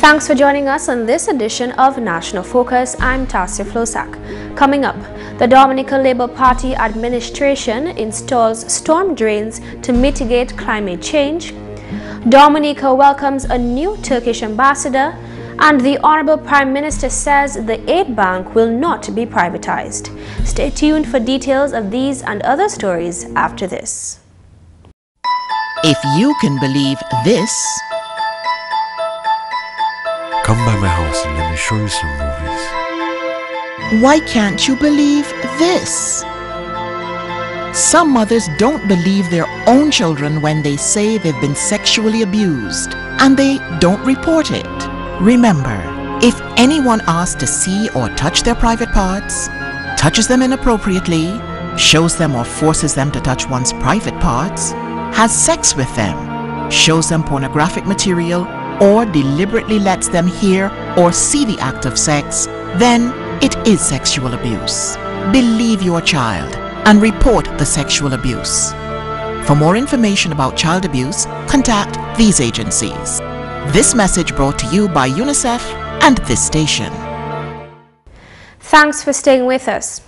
Thanks for joining us on this edition of National Focus. I'm Tasia Floissac. Coming up, the Dominica Labour Party administration installs storm drains to mitigate climate change. Dominica welcomes a new Turkish ambassador, and the Honorable Prime Minister says the aid bank will not be privatized. Stay tuned for details of these and other stories after this. If you can believe this, come by my house and let me show you some movies. why can't you believe this? Some mothers don't believe their own children when they say they've been sexually abused, and they don't report it. Remember, if anyone asks to see or touch their private parts, touches them inappropriately, shows them or forces them to touch one's private parts, has sex with them, shows them pornographic material, or deliberately lets them hear or see the act of sex, then it is sexual abuse. Believe your child and report the sexual abuse. For more information about child abuse, contact these agencies. This message brought to you by UNICEF and this station. Thanks for staying with us.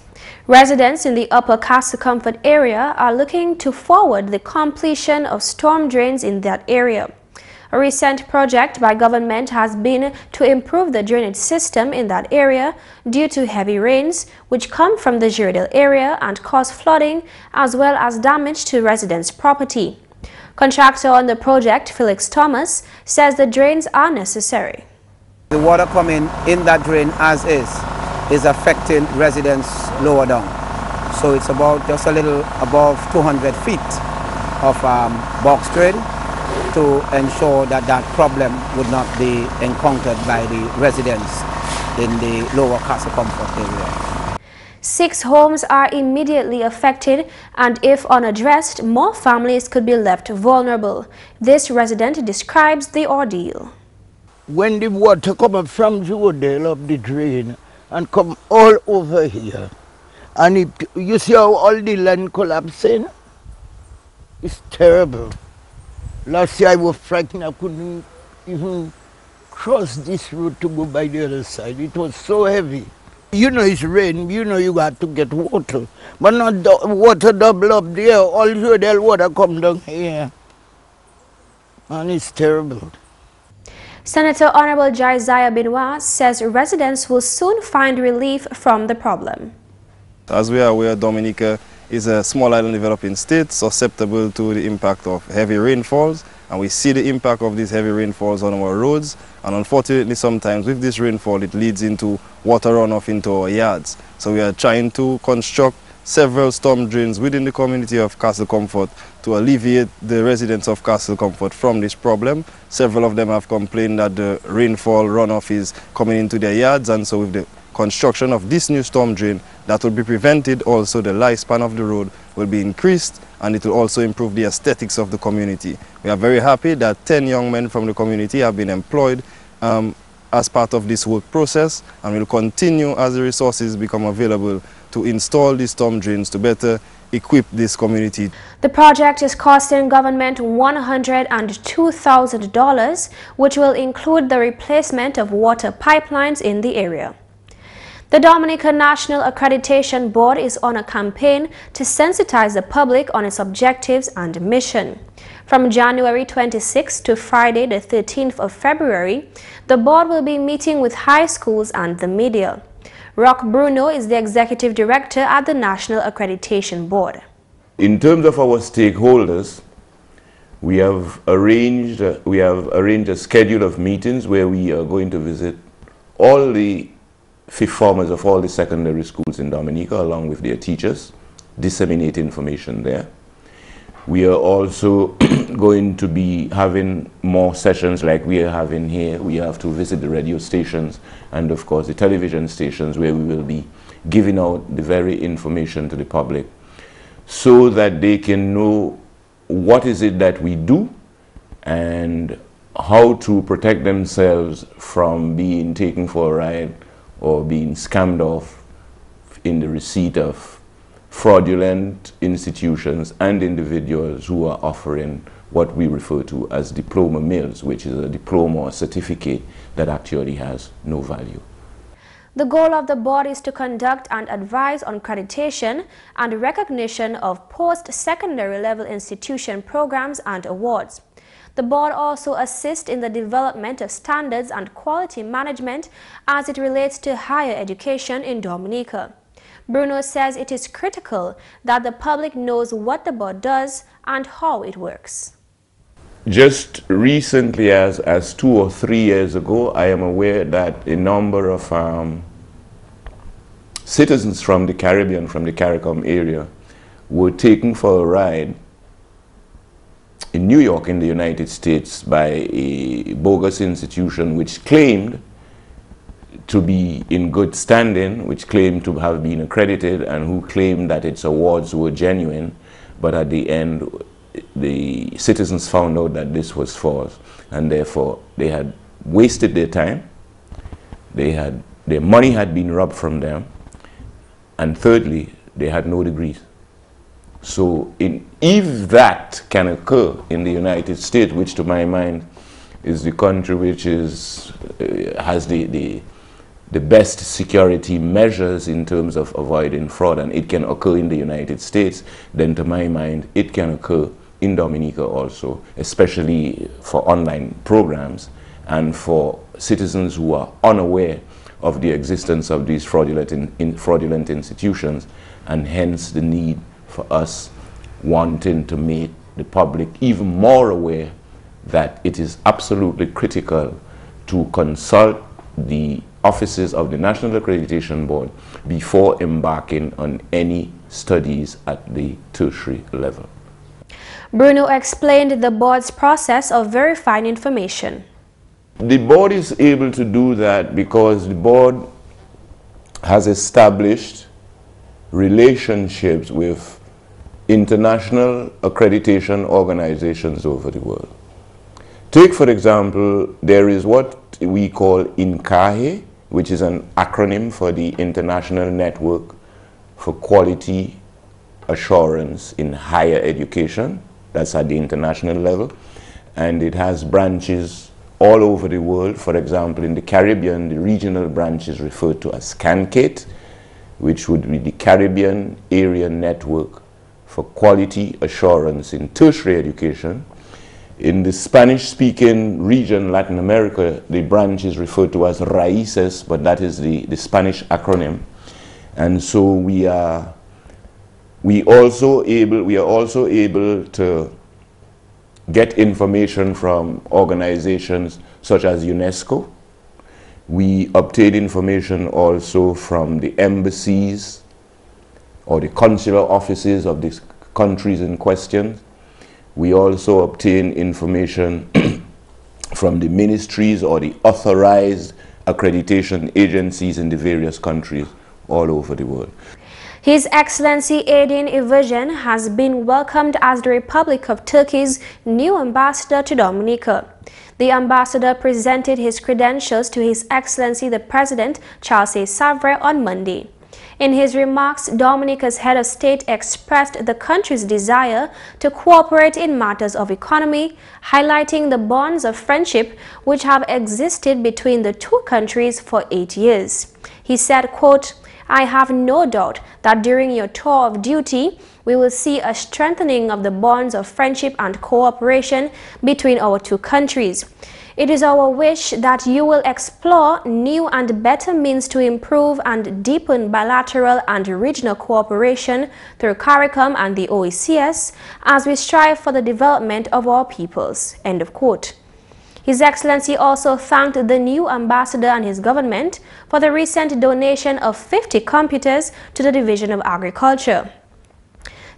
Residents in the Upper Castle Comfort area are looking to forward the completion of storm drains in that area. A recent project by government has been to improve the drainage system in that area due to heavy rains which come from the Girardale area and cause flooding as well as damage to residents' property. Contractor on the project, Felix Thomas, says the drains are necessary. The water coming in that drain as is affecting residents lower down. So it's about just a little above 200 feet of box drain to ensure that that problem would not be encountered by the residents in the lower Castle Comfort area. 6 homes are immediately affected, and if unaddressed, more families could be left vulnerable. This resident describes the ordeal. When the water come up from Girardale up the drain and come all over here, and you see how all the land collapsing? It's terrible. Last year I was frightened, I couldn't even cross this road to go by the other side. It was so heavy. You know it's rain, you know you got to get water. But not water double up there, all the water come down here. And it's terrible. Senator Honorable Josiah Benoit says residents will soon find relief from the problem. As we are aware, Dominica is a small island developing state susceptible to the impact of heavy rainfalls, and we see the impact of these heavy rainfalls on our roads, and unfortunately sometimes with this rainfall it leads into water runoff into our yards. So we are trying to construct several storm drains within the community of Castle Comfort to alleviate the residents of Castle Comfort from this problem. Several of them have complained that the rainfall runoff is coming into their yards, and so with the construction of this new storm drain, that will be prevented. Also, the lifespan of the road will be increased, and it will also improve the aesthetics of the community. We are very happy that 10 young men from the community have been employed as part of this work process, and will continue as the resources become available to install these storm drains to better equip this community. The project is costing government $102,000, which will include the replacement of water pipelines in the area. The Dominica National Accreditation Board is on a campaign to sensitize the public on its objectives and mission. From January 26th to Friday the 13th of February, the board will be meeting with high schools and the media. Rock Bruno is the executive director at the National Accreditation Board. In terms of our stakeholders, we have arranged a schedule of meetings where we are going to visit all the fifth formers of all the secondary schools in Dominica along with their teachers, disseminate information there. We are also going to be having more sessions like we are having here. We have to visit the radio stations and of course the television stations where we will be giving out the very information to the public so that they can know what is it that we do and how to protect themselves from being taken for a ride or being scammed off in the receipt of fraudulent institutions and individuals who are offering what we refer to as diploma mills, which is a diploma or certificate that actually has no value. The goal of the board is to conduct and advise on accreditation and recognition of post-secondary level institution programs and awards. The board also assists in the development of standards and quality management as it relates to higher education in Dominica. Bruno says it is critical that the public knows what the board does and how it works. Just recently, as 2 or 3 years ago, I am aware that a number of citizens from the Caribbean, from the CARICOM area, were taken for a ride in New York in the United States by a bogus institution which claimed to be in good standing, which claimed to have been accredited, and who claimed that its awards were genuine, but at the end the citizens found out that this was false, and therefore they had wasted their time, their money had been robbed from them, and thirdly, they had no degrees. So if that can occur in the United States, which to my mind is the country which has the best security measures in terms of avoiding fraud, and it can occur in the United States, then to my mind it can occur in Dominica also, especially for online programs and for citizens who are unaware of the existence of these fraudulent institutions, and hence the need for us wanting to make the public even more aware that it is absolutely critical to consult the offices of the National Accreditation Board before embarking on any studies at the tertiary level. Bruno explained the board's process of verifying information. The board is able to do that because the board has established relationships with international accreditation organizations over the world. Take, for example, there is what we call INCAE, which is an acronym for the International Network for Quality Assurance in Higher Education. That's at the international level. And it has branches all over the world. For example, in the Caribbean, the regional branch is referred to as CANCATE, which would be the Caribbean Area Network for Quality Assurance in Tertiary Education. In the Spanish-speaking region, Latin America, the branch is referred to as RAICES, but that is the Spanish acronym. And so we are also able to get information from organizations such as UNESCO. We obtain information also from the embassies or the consular offices of these countries in question. We also obtain information from the ministries or the authorized accreditation agencies in the various countries all over the world. His Excellency Aydin Ivergen has been welcomed as the Republic of Turkey's new ambassador to Dominica. The ambassador presented his credentials to His Excellency the President Charles A. Savre on Monday. In his remarks, Dominica's head of state expressed the country's desire to cooperate in matters of economy, highlighting the bonds of friendship which have existed between the two countries for 8 years. He said, quote, "I have no doubt that during your tour of duty, we will see a strengthening of the bonds of friendship and cooperation between our two countries. It is our wish that you will explore new and better means to improve and deepen bilateral and regional cooperation through CARICOM and the OECS as we strive for the development of our peoples." End of quote. His Excellency also thanked the new ambassador and his government for the recent donation of 50 computers to the Division of Agriculture.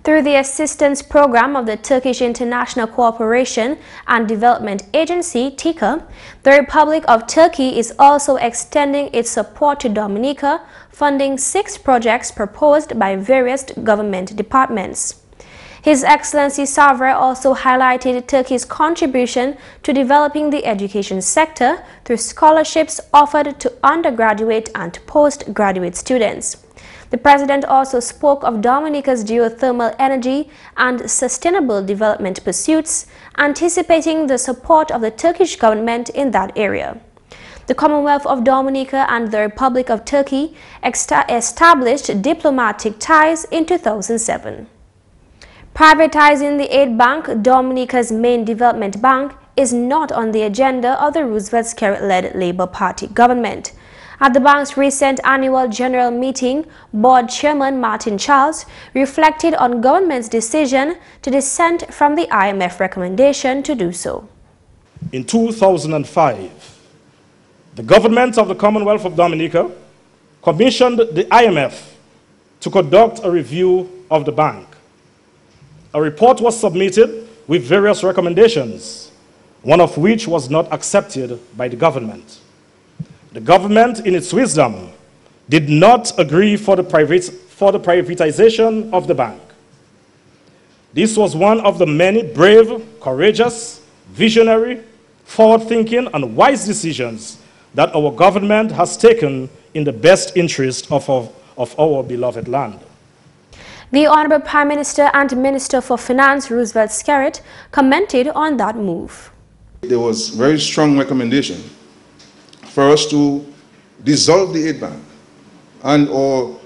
Through the assistance program of the Turkish International Cooperation and Development Agency, TICA, the Republic of Turkey is also extending its support to Dominica, funding 6 projects proposed by various government departments. His Excellency Savre also highlighted Turkey's contribution to developing the education sector through scholarships offered to undergraduate and postgraduate students. The president also spoke of Dominica's geothermal energy and sustainable development pursuits, anticipating the support of the Turkish government in that area. The Commonwealth of Dominica and the Republic of Turkey established diplomatic ties in 2007. Privatizing the aid bank, Dominica's main development bank, is not on the agenda of the Roosevelt Skerrit-led Labour Party government. At the bank's recent annual general meeting, board chairman Martin Charles reflected on government's decision to dissent from the IMF recommendation to do so. In 2005, the government of the Commonwealth of Dominica commissioned the IMF to conduct a review of the bank. A report was submitted with various recommendations, one of which was not accepted by the government. The government, in its wisdom, did not agree for the privatization of the bank. This was one of the many brave, courageous, visionary, forward-thinking, and wise decisions that our government has taken in the best interest of our beloved land. The Honorable Prime Minister and Minister for Finance, Roosevelt Skerrit, commented on that move. There was very strong recommendation for us to dissolve the aid bank and or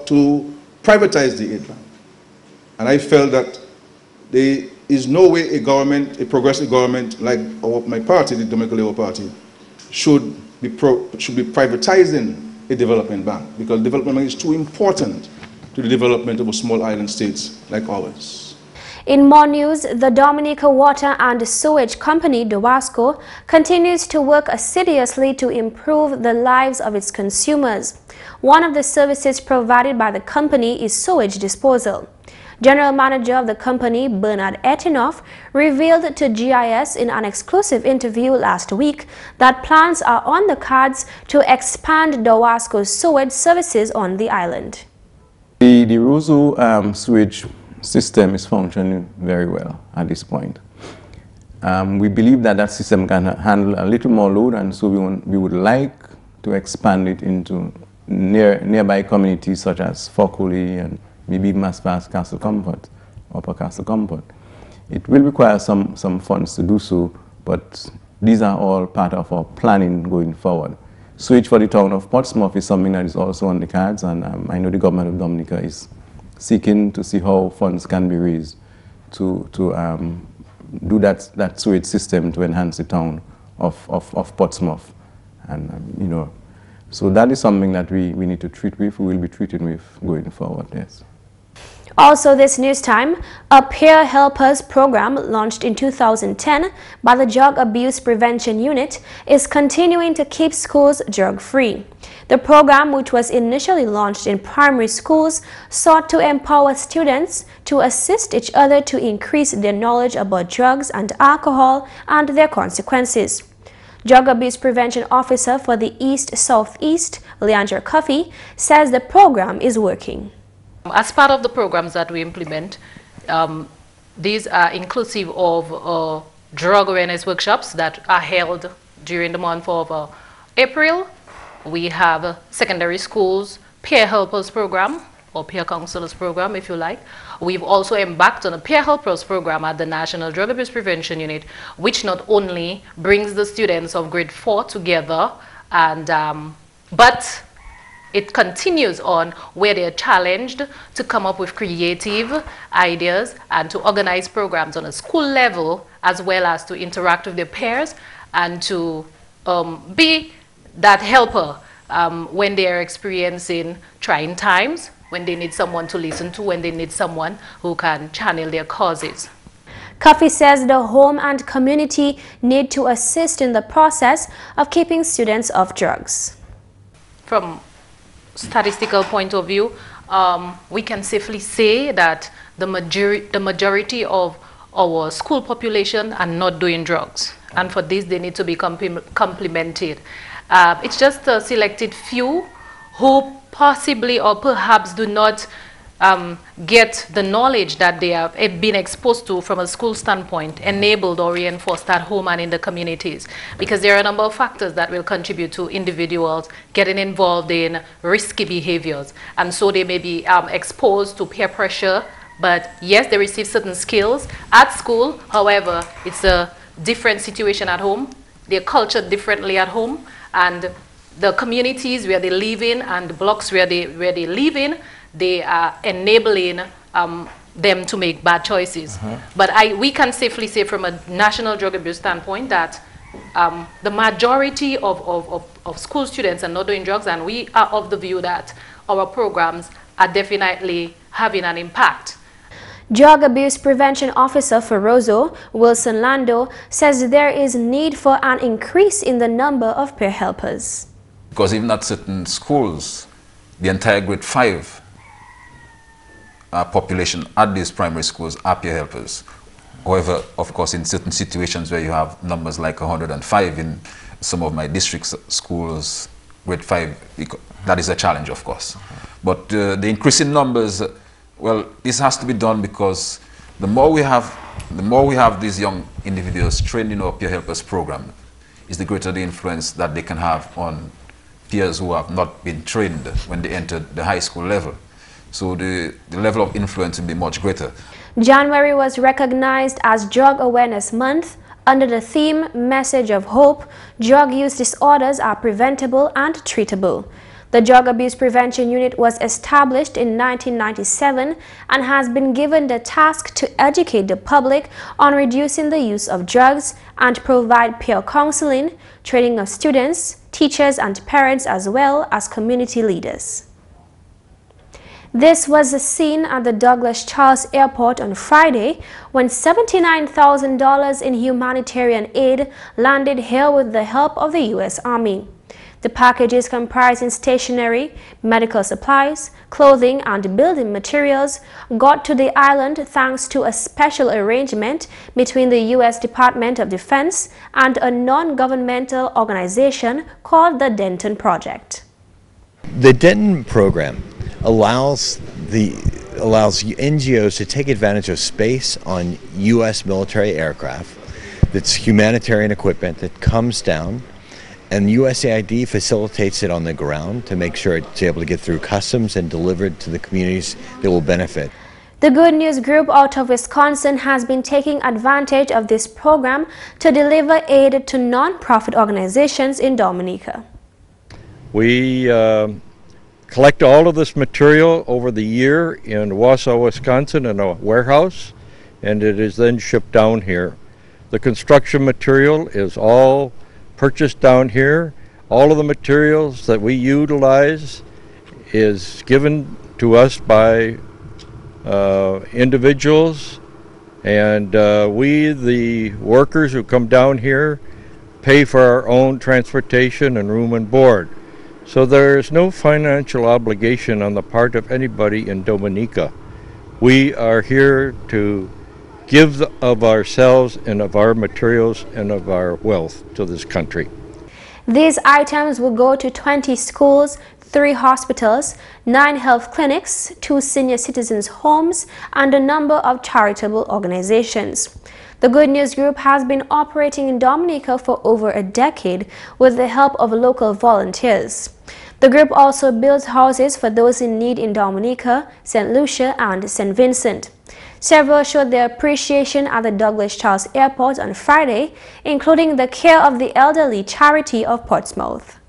to privatize the aid bank. And I felt that there is no way a government, a progressive government like my party, the Dominican Labour Party, should be privatizing a development bank, because development bank is too important to the development of small island states like ours. In more news, the Dominica Water and Sewage Company, DOWASCO, continues to work assiduously to improve the lives of its consumers. One of the services provided by the company is sewage disposal. General Manager of the company, Bernard Etinoff, revealed to GIS in an exclusive interview last week that plans are on the cards to expand DOWASCO's sewage services on the island. The Roseau sewage system is functioning very well at this point. We believe that that system can handle a little more load, and so we would like to expand it into nearby communities such as Foculi and maybe even as far as Castle Comfort, Upper Castle Comfort. It will require some funds to do so, but these are all part of our planning going forward. Switch for the town of Portsmouth is something that is also on the cards, and I know the government of Dominica is seeking to see how funds can be raised to do that sewage system to enhance the town of Portsmouth. And you know, so that is something that we need to treat with, we will be treating with going forward, yes. Also this news time, a peer helpers program launched in 2010 by the Drug Abuse Prevention Unit is continuing to keep schools drug-free. The program, which was initially launched in primary schools, sought to empower students to assist each other to increase their knowledge about drugs and alcohol and their consequences. Drug Abuse Prevention Officer for the East-Southeast, Leandra Coffey, says the program is working. As part of the programs that we implement, these are inclusive of drug awareness workshops that are held during the month of April. We have secondary schools peer helpers program, or peer counselors program if you like. We've also embarked on a peer helpers program at the National Drug Abuse Prevention Unit, which not only brings the students of grade 4 together, and but it continues on where they are challenged to come up with creative ideas and to organize programs on a school level, as well as to interact with their peers and to be that helper when they are experiencing trying times, when they need someone to listen to, when they need someone who can channel their causes. Coffey says the home and community need to assist in the process of keeping students off drugs. From statistical point of view, we can safely say that the majority of our school population are not doing drugs, and for this they need to be complemented. It's just a selected few who possibly or perhaps do not get the knowledge that they have been exposed to from a school standpoint enabled or reinforced at home and in the communities, because there are a number of factors that will contribute to individuals getting involved in risky behaviors, and so they may be exposed to peer pressure. But yes, they receive certain skills at school. However, it's a different situation at home. They're cultured differently at home, and the communities where they live in and the blocks where they live in, they are enabling them to make bad choices. But we can safely say from a national drug abuse standpoint that the majority of school students are not doing drugs, and we are of the view that our programs are definitely having an impact. Drug Abuse Prevention Officer for Roseau, Wilson Lando, says there is need for an increase in the number of peer helpers. Because even at certain schools, the entire grade 5 population at these primary schools are peer helpers. However, of course, in certain situations where you have numbers like 105 in some of my district schools, grade 5, that is a challenge, of course. But the increase in numbers, well, this has to be done because the more we have these young individuals trained in our peer helpers program, is the greater the influence that they can have on peers who have not been trained when they enter the high school level. So the level of influence will be much greater. January was recognized as Drug Awareness Month under the theme Message of Hope. Drug use disorders are preventable and treatable. The Drug Abuse Prevention Unit was established in 1997 and has been given the task to educate the public on reducing the use of drugs and provide peer counseling, training of students, teachers and parents, as well as community leaders. This was the scene at the Douglas Charles Airport on Friday when $79,000 in humanitarian aid landed here with the help of the U.S. Army. The packages comprising stationery, medical supplies, clothing and building materials got to the island thanks to a special arrangement between the U.S. Department of Defense and a non-governmental organization called the Denton Project. The Denton program allows NGOs to take advantage of space on U.S. military aircraft. That's humanitarian equipment that comes down, and USAID facilitates it on the ground to make sure it's able to get through customs and delivered to the communities that will benefit. The Good News Group out of Wisconsin has been taking advantage of this program to deliver aid to non-profit organizations in Dominica. We collect all of this material over the year in Wausau, Wisconsin in a warehouse, and it is then shipped down here. The construction material is all purchased down here. All of the materials that we utilize is given to us by individuals, and we, the workers who come down here, pay for our own transportation and room and board. So there is no financial obligation on the part of anybody in Dominica. We are here to give of ourselves and of our materials and of our wealth to this country. These items will go to 20 schools, 3 hospitals, 9 health clinics, 2 senior citizens' homes, and a number of charitable organizations. The Good News Group has been operating in Dominica for over a decade with the help of local volunteers. The group also builds houses for those in need in Dominica, St. Lucia, and St. Vincent. Several showed their appreciation at the Douglas Charles Airport on Friday, including the Care of the Elderly charity of Portsmouth.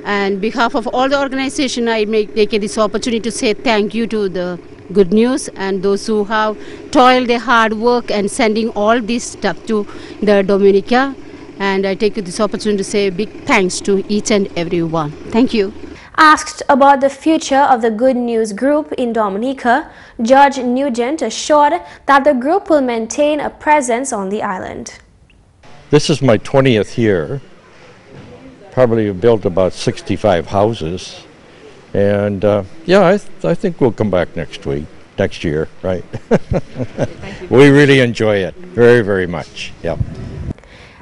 And on behalf of all the organization, I take this opportunity to say thank you to the Good News and those who have toiled their hard work and sending all this stuff to the Dominica. And I take this opportunity to say a big thanks to each and every one. Thank you. Asked about the future of the Good News Group in Dominica, Judge Nugent assured that the group will maintain a presence on the island. This is my 20th year. Probably built about 65 houses. And yeah, I think we'll come back next year, right? We really enjoy it very, very much. Yep.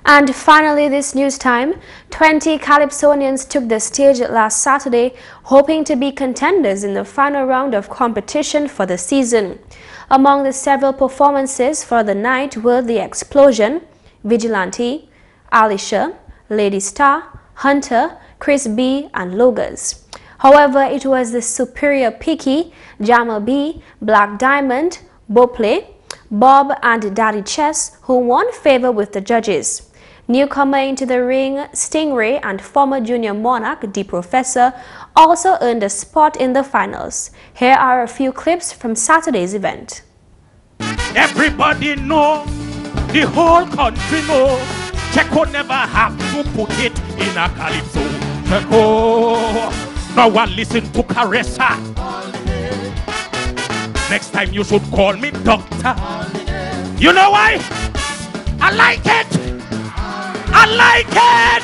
And finally, this news time, 20 Calypsonians took the stage last Saturday, hoping to be contenders in the final round of competition for the season. Among the several performances for the night were The Explosion, Vigilante, Alicia, Lady Star, Hunter, Chris B, and Logos. However, it was the Superior Picky, Jamal B, Black Diamond, Boplay, Bob, and Daddy Chess who won favor with the judges. Newcomer into the ring, Stingray, and former junior monarch, The Professor, also earned a spot in the finals. Here are a few clips from Saturday's event. Everybody know, the whole country know, Checo never have to put it in a calypso. Checo, no one listen to Caressa. Next time you should call me doctor. You know why? I like it. I like it!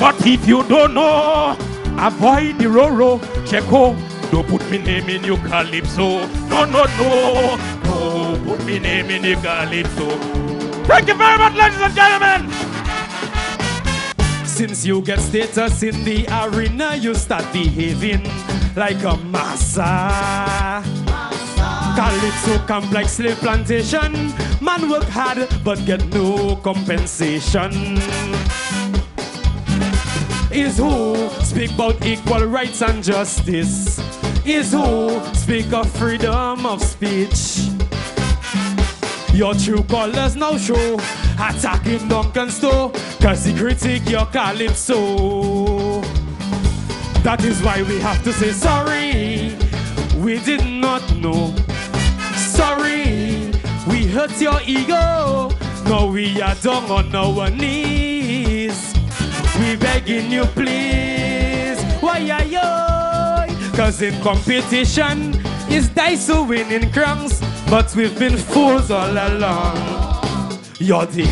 But if you don't know, avoid the Roro. Checo, don't put me name in your calypso. No, no, no. Don't put me name in your calypso. Thank you very much, ladies and gentlemen. Since you get status in the arena, you start behaving like a massa. Calypso camp like slave plantation. Man work hard but get no compensation. Is who speak about equal rights and justice. Is who speak of freedom of speech. Your true colors now show. Attacking Duncan Stowe cause he critique your calypso. That is why we have to say sorry. We did not know. Sorry, we hurt your ego. Now we are down on our knees. We begging you please. Why are you? Cause in competition is dice who winning crowns. But we've been fools all along. You're the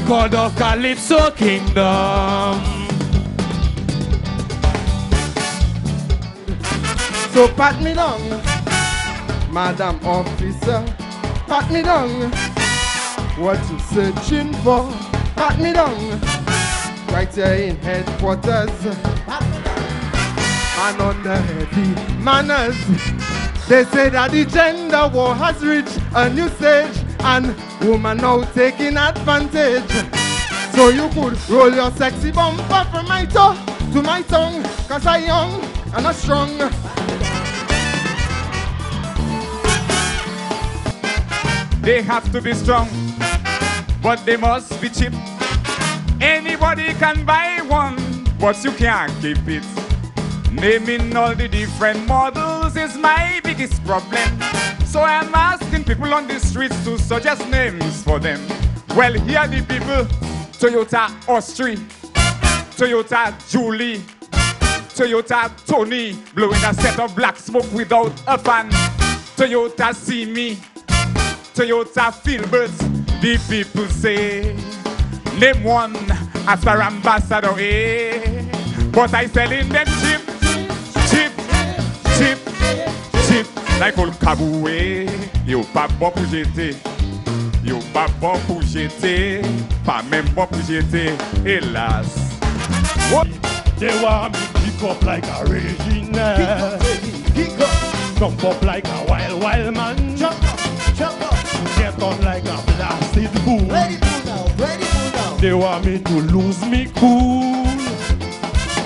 god of Calypso Kingdom. So pat me down, Madam Officer, pat me down. What you searching for? Pat me down. Right here in headquarters. And under heavy manners. They say that the gender war has reached a new stage and woman now taking advantage. So you could roll your sexy bumper from my toe to my tongue, cause I young and I strong. They have to be strong, but they must be cheap. Anybody can buy one, but you can't keep it. Naming all the different models is my biggest problem. So I'm asking people on the streets to suggest names for them. Well, here are the people. Toyota Austri, Toyota Julie, Toyota Tony, blowing a set of black smoke without a fan. Toyota See Me, Toyota Filbert. The people say, name one after Ambassador A. But I selling them cheap, cheap, cheap, cheap. Like old Kaboué, yo pas bon pour jeter. Yo pas bon pour jeter, pas même bon pour jeter, hélas. They want me kick up like a Regina, kick up, jump up like a wild, wild man, jump up, get on like a blasted fool. Ready now. They want me to lose me cool.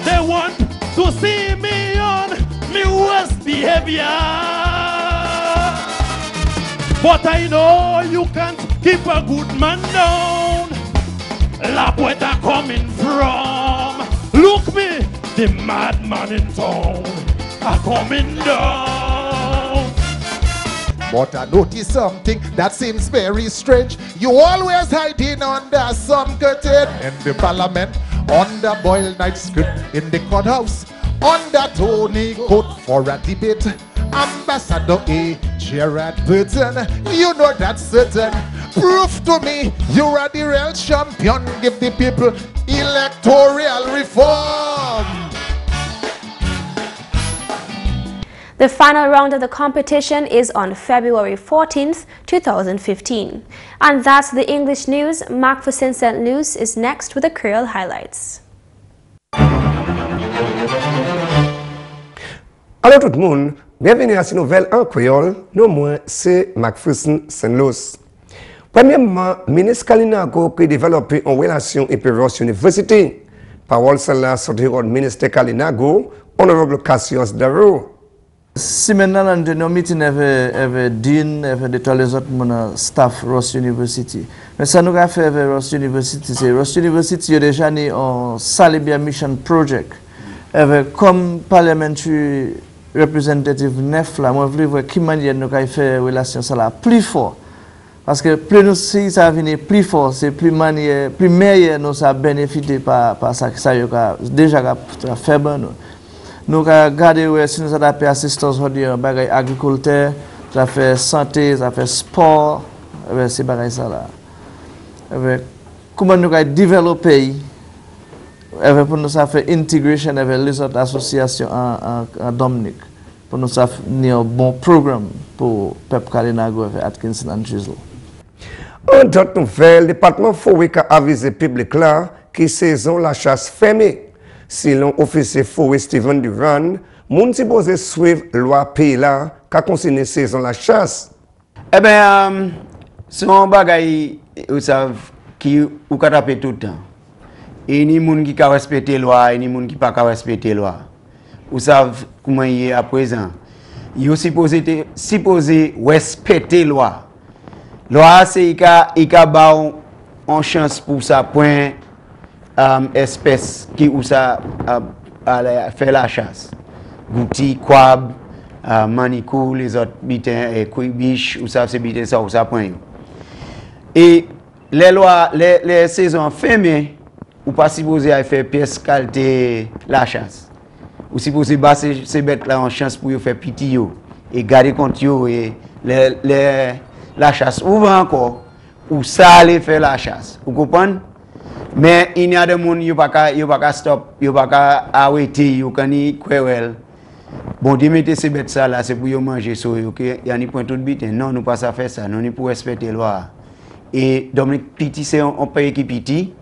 They want to see me on me worst behavior. But I know you can't keep a good man down. La Puerta coming from. Look me, the madman in town, are coming down. But I noticed something that seems very strange. You always hiding under some curtain. In the parliament, on the boiled night script. In the courthouse, on the Tony coat for a debate. Ambassador A. Gerard Burton, you know that's certain. Prove to me you are the real champion. Give the people electoral reform. The final round of the competition is on February 14th, 2015. And that's the English news. McPherson St. Luce is next with the Creole highlights. Alors tout le monde, bienvenue à cette nouvelle en créole. Non moi, c'est McPherson St. Luce. Premièrement, ministre Kalinago qui développe en relation et Ross University. Parole celle-là sortie au ministre Kalinago, honorable Cassius Darrow. Si maintenant on a meeting avec dean, avec de tous les autres staff Ross University. Mais ça nous a fait avec Ross University, c'est Ross University a déjà né en Salibia Mission Project. Avec comme parliamentary representative neuf là, moi je voulais voir qui manière nous a fait relation ça là plus fort. Parce que plus nous si ça vient plus fort, c'est plus manière, plus meilleur nous ça bénéficier par ça que ça déjà fait bon. Nous avons gardé si nous avons fait assistance en agriculture, ça fait santé, ça fait sport, c'est pareil ça là. Comment nous avons développé, pour nous faire intégration avec les autres associations en Dominique, pour nous faire un bon programme pour Pep Kalinago avec Atkinson and Chisel. En d'autres nouvelles, le département forêt a avisé le public là que saison la chasse fermée. Selon officier forêt Steven Duran, moun si posé suivre loi pays là qu'a concerné saison la chasse. Eh bien, c'est un bagay vous savez qui ou ka taper tout le temps. Et ni moun qui ka respecter loi, et ni moun qui pas ka respecter loi. Vous savez comment il est à présent. Il est supposé respecter loi. Loi c'est il ka ba en chance pour ça point espèces qui ou ça fait la chasse. Gouti, kwab, manicou, les autres bitins et biche ou ça c'est bitin ça ou ça point. Et les lois, les saisons fermées, ou pas supposé à faire pièce qualité la chasse. Ou supposé basser ces bêtes là en chance pour faire piti yo et garder compte yo et la chasse ouvre encore ou ça aller faire la chasse. Vous comprenez? Mais il y a des gens qui ne peuvent pas stop, ils ne peuvent pas arrêter, ils ne peuvent pas bon, de mettre ces bêtes là, c'est pour manger, il y a ni point tout bite. Non, nous ne pouvons pas faire ça, nous pour respecter la loi. Et Dominique Piti, c'est un pays qui Piti,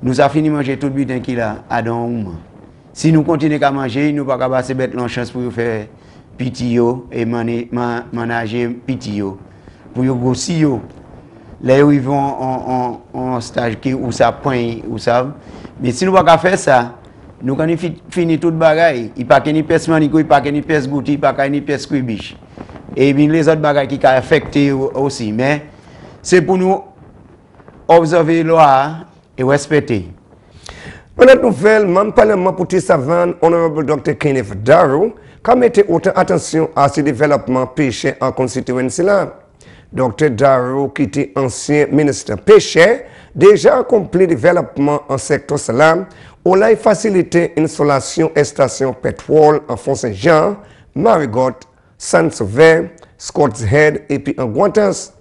nous avons fini de manger tout bite qui là, à dans un moment. Si nous continuons à manger, nous ne pouvons pas passer ces bêtes en chance pour faire Piti et manager Piti pour grossir. Là où ils vont en stage qui où ça point où ça mais si nous pas faire ça nous quand fini toute bagaille il pas ni pièce manico il pas ni pièce gouti il pas ni pièce cubiche et bien les autres bagailles qui affecté aussi mais c'est pour nous observer loi et respecter. Dans notre nouvelle, membre parlement pour Tissavan, honorable Dr. Kenneth Darrow, qui mettait autant attention à ce développement péché en constituency là. Dr. Darrow, qui était ancien ministre péché, déjà accompli le développement en secteur salam, où il a facilité l'installation de stations pétrole en Font-Saint-Jean, Marigot, Saint-Sauveur, Scott's Head et puis en Guantas.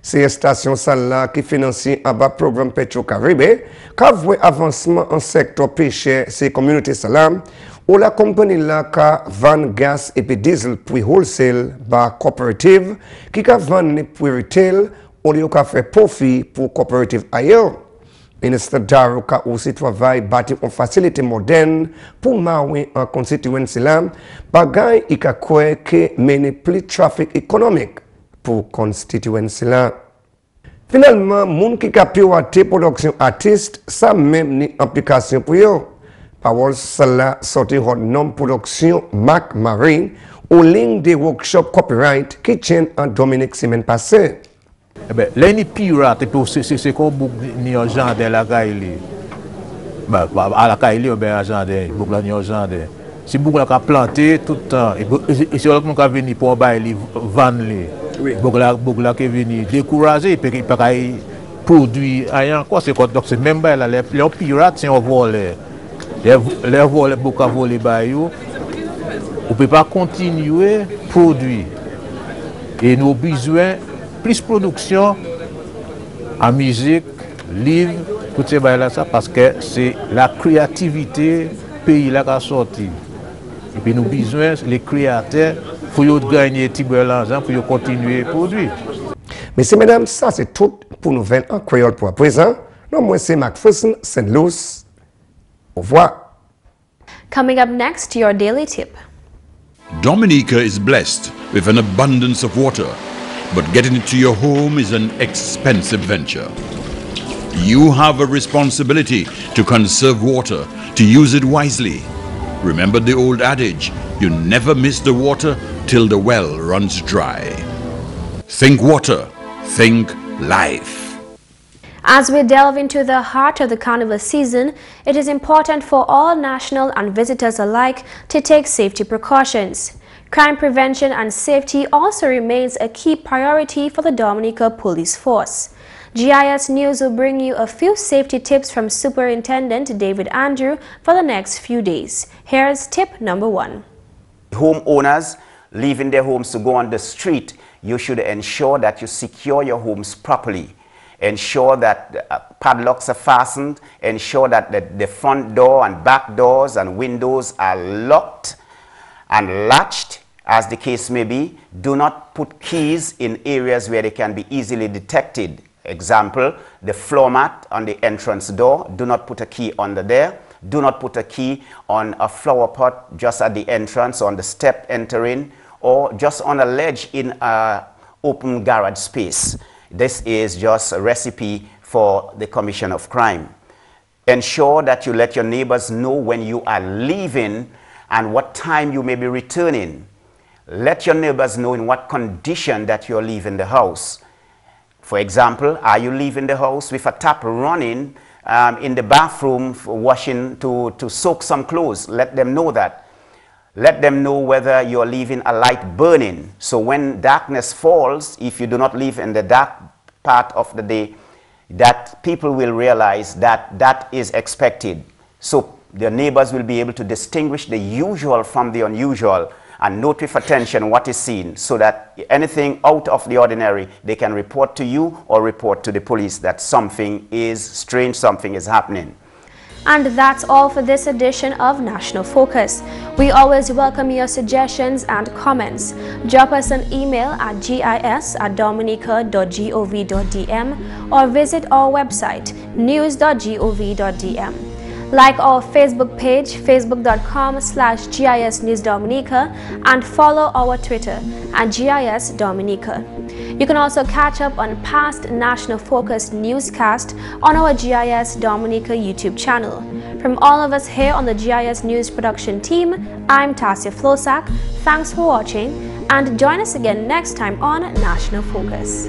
Ces stations là qui financent un bas programme Petro-Caribé, qui a vu avancement en secteur péché, ces communautés salam, où la compagnie là ka vend gaz et puis diesel pour wholesale par coopérative qui a vend pour retail ou lieu ka fait profit pour coopérative ailleurs. Ministre Darrow ka aussi travaille bâtir une facilité moderne pour marrer en constituency là bagay il ka croire que mène plus trafic économique pour constituency là. Finalement moun qui ka piloter production artiste ça même ni implication pour yo. Parole cela sorti hot non production Mac Marine ou ligne des workshops copyright qui tiennent en Dominique semaine passée. Eh bien, l'année pirate, c'est comme ni un genre de la Kaili. À la Kaili, on a un genre de, beaucoup de gens de. Si beaucoup de planté tout le temps, et si on a venu pour vendre les, beaucoup de qui venu décourager, et puis pas produire rien quoi, c'est quoi donc c'est même là les pirates c'est un vol. Les vols beaucoup à voler bayou. On peut pas continuer à produire. Et nos besoins plus production en musique, livre, tout ça parce que c'est la créativité pays là qui a sorti. Et puis nous avons besoin, les créateurs, pour gagner l'argent, pour continuer à produire. Messieurs, mesdames, ça c'est tout pour nouvelles en créole pour à présent. Non, moi c'est McPherson, St. Luce. Au revoir. Coming up next, your daily tip. Dominica is blessed with an abundance of water, but getting it to your home is an expensive venture. You have a responsibility to conserve water, to use it wisely. Remember the old adage, you never miss the water till the well runs dry. Think water, think life. As we delve into the heart of the carnival season, it is important for all national and visitors alike to take safety precautions. Crime prevention and safety also remains a key priority for the Dominica Police Force. GIS News will bring you a few safety tips from Superintendent David Andrew for the next few days. Here's tip number 1. Homeowners leaving their homes to go on the street, you should ensure that you secure your homes properly. Ensure that padlocks are fastened. Ensure that the front door and back doors and windows are locked and latched, as the case may be. Do not put keys in areas where they can be easily detected. Example, the floor mat on the entrance door. Do not put a key under there. Do not put a key on a flower pot just at the entrance, on the step entering, or just on a ledge in an open garage space. This is just a recipe for the commission of crime. Ensure that you let your neighbors know when you are leaving and what time you may be returning. Let your neighbors know in what condition that you're leaving the house. For example, are you leaving the house with a tap running in the bathroom for washing to soak some clothes? Let them know that. Let them know whether you're leaving a light burning. So when darkness falls, if you do not leave in the dark part of the day, that people will realize that that is expected. So the neighbors will be able to distinguish the usual from the unusual and note with attention what is seen, so that anything out of the ordinary, they can report to you or report to the police that something is strange, something is happening. And that's all for this edition of National Focus. We always welcome your suggestions and comments. Drop us an email at gis@dominica.gov.dm or visit our website news.gov.dm. Like our Facebook page, facebook.com/GIS News Dominica, and follow our Twitter at GIS Dominica. You can also catch up on past National Focus newscasts on our GIS Dominica YouTube channel. From all of us here on the GIS News production team, I'm Tasia Floissac. Thanks for watching, and join us again next time on National Focus.